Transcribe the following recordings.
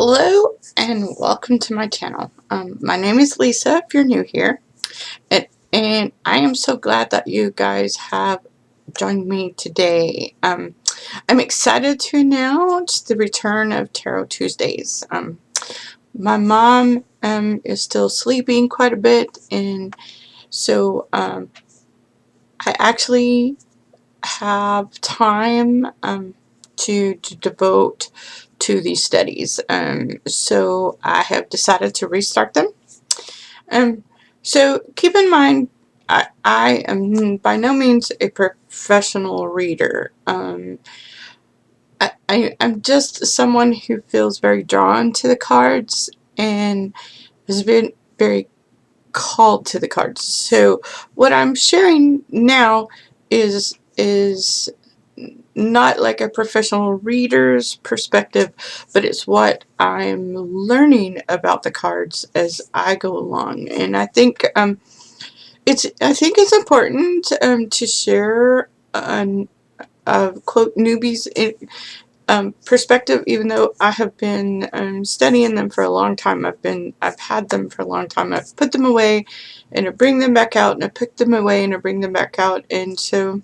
Hello and welcome to my channel. My name is Lisa if you're new here, and I am so glad that you guys have joined me today. I'm excited to announce the return of Tarot Tuesdays. My mom is still sleeping quite a bit, and so I actually have time to devote to these studies. So I have decided to restart them. Um, so keep in mind, I am by no means a professional reader. I'm just someone who feels very drawn to the cards and has been very called to the cards. So what I'm sharing now is not like a professional reader's perspective, but it's what I'm learning about the cards as I go along. And I think it's important to share a quote newbies perspective, even though I have been studying them for a long time. I've had them for a long time. I've put them away and I bring them back out, and I put them away and I bring them back out. And so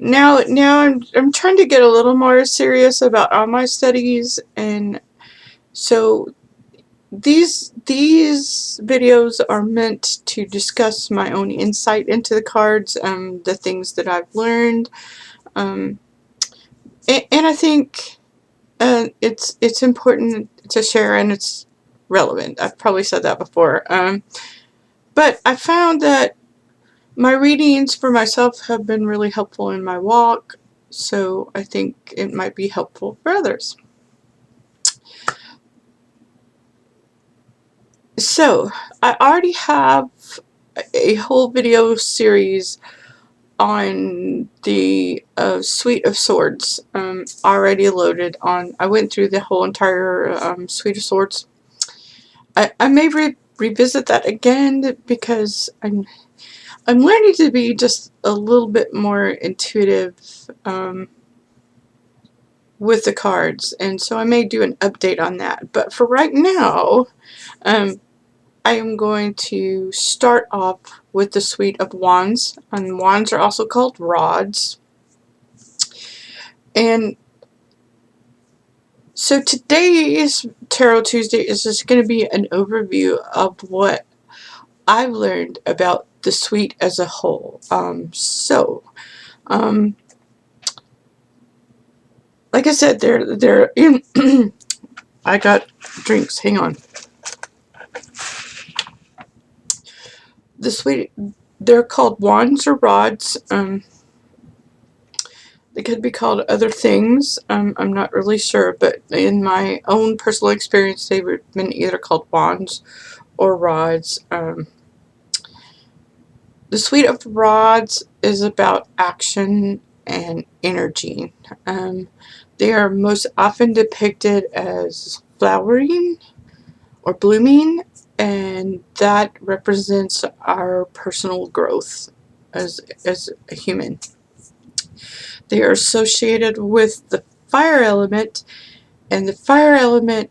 now I'm trying to get a little more serious about all my studies, and so these videos are meant to discuss my own insight into the cards, the things that I've learned, and I think it's important to share, and it's relevant. I've probably said that before, but I found that my readings for myself have been really helpful in my walk, so I think it might be helpful for others. So, I already have a whole video series on the Suite of Swords already loaded on. I went through the whole entire Suite of Swords. I may revisit that again because I'm learning to be just a little bit more intuitive with the cards, and so I may do an update on that. But for right now, I am going to start off with the Suite of Wands, and wands are also called rods. And so today's Tarot Tuesday is just going to be an overview of what I've learned about the suite as a whole. Like I said, they're in. I got drinks. Hang on. The suite, they're called wands or rods. They could be called other things. I'm not really sure, but in my own personal experience, they've been either called wands or rods. The Suite of Rods is about action and energy. They are most often depicted as flowering or blooming, and that represents our personal growth as a human. They are associated with the fire element, and the fire element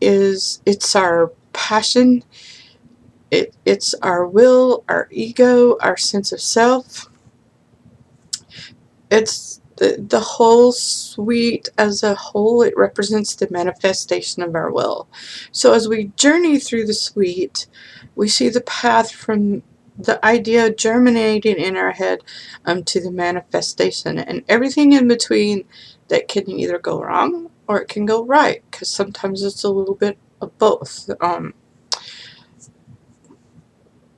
it's our passion. It's our will, our ego, our sense of self. It's the whole suite as a whole. It represents the manifestation of our will. So as we journey through the suite, we see the path from the idea germinating in our head to the manifestation, and everything in between that can either go wrong or it can go right, because sometimes it's a little bit of both.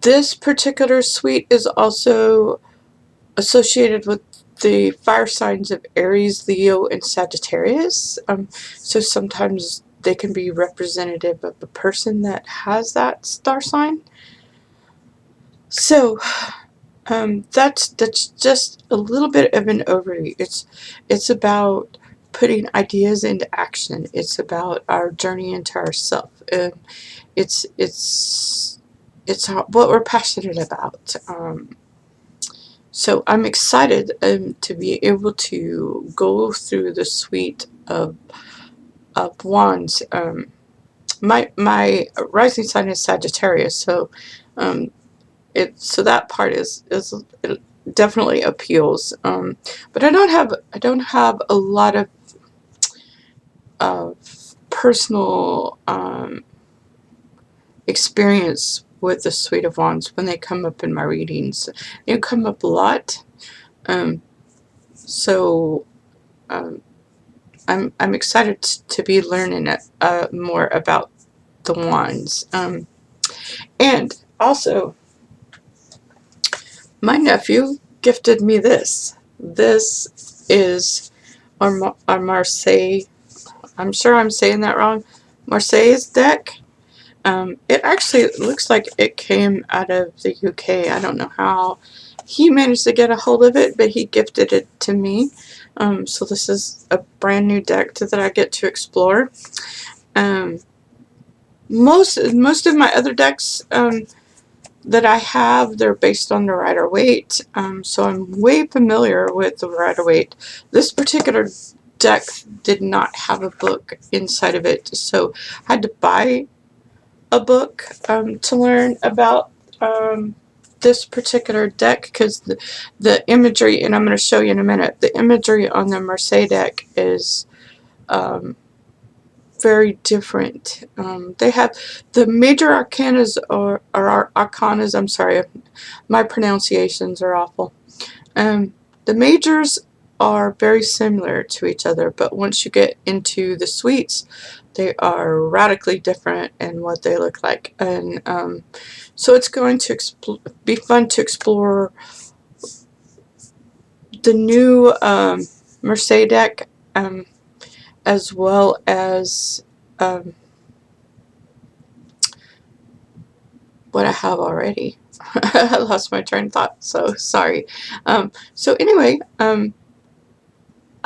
This particular suite is also associated with the fire signs of Aries, Leo, and Sagittarius. So sometimes they can be representative of the person that has that star sign. So that's just a little bit of an overview. It's about putting ideas into action. It's about our journey into ourself. It's what we're passionate about. So I'm excited to be able to go through the suite of Wands. My rising sign is Sagittarius, so um, that part it definitely appeals. But I don't have a lot of personal experience with the Suite of Wands when they come up in my readings. They come up a lot, um, so um, I'm excited to be learning more about the wands. And also, my nephew gifted me this. This is our Marseille. I'm sure I'm saying that wrong. Marseille's deck. It actually looks like it came out of the UK. I don't know how he managed to get a hold of it, but he gifted it to me. So this is a brand new deck that I get to explore. Um, most of my other decks that I have, they're based on the Rider-Waite. So I'm way familiar with the Rider-Waite. This particular deck did not have a book inside of it, so I had to buy a book to learn about this particular deck, because the imagery, and I'm going to show you in a minute, the imagery on the Marseille deck is very different. They have the major arcanas, or arcanas, I'm sorry, my pronunciations are awful. The majors are very similar to each other, but once you get into the suites, they are radically different in what they look like. And so it's going to be fun to explore the new Marseille deck, as well as what I have already. I lost my train of thought, so sorry. So anyway,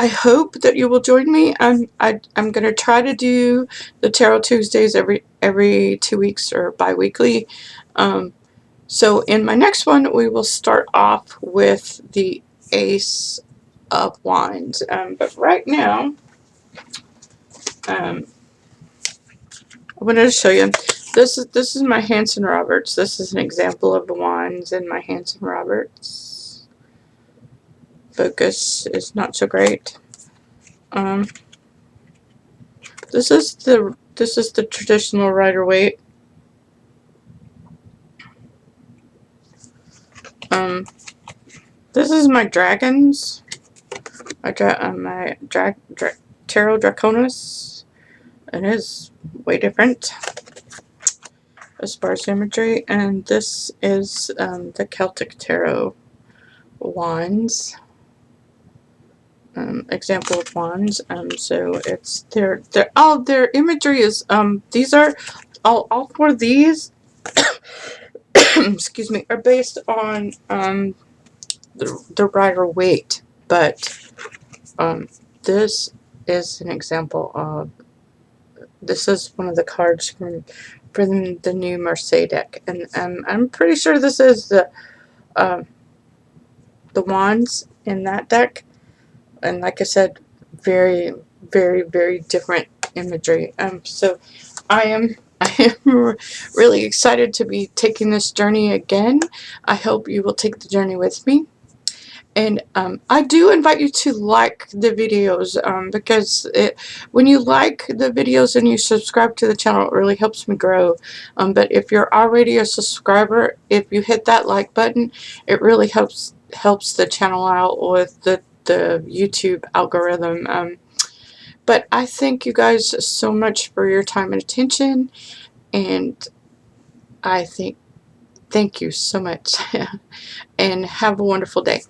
I hope that you will join me. I'm going to try to do the Tarot Tuesdays every 2 weeks or bi-weekly. So in my next one, we will start off with the Ace of Wands. But right now, I wanted to show you. This is my Hanson Roberts. This is an example of the wands in my Hanson Roberts. Focus is not so great. This is the traditional Rider-Waite. This is my dragons. My Tarot Draconis. It is way different as far as imagery, and this is the Celtic Tarot wands. Example of wands. So it's their imagery is these are all four of these excuse me, are based on the Rider-Waite, but this is an example of, this is one of the cards from the new Marseille deck, and I'm pretty sure this is the wands in that deck, and like I said, very, very, very different imagery. So I am really excited to be taking this journey again. I hope you will take the journey with me. And I do invite you to like the videos, because when you like the videos and you subscribe to the channel, it really helps me grow. But if you're already a subscriber, if you hit that like button, it really helps the channel out with the YouTube algorithm. But I thank you guys so much for your time and attention, and I thank you so much, and have a wonderful day.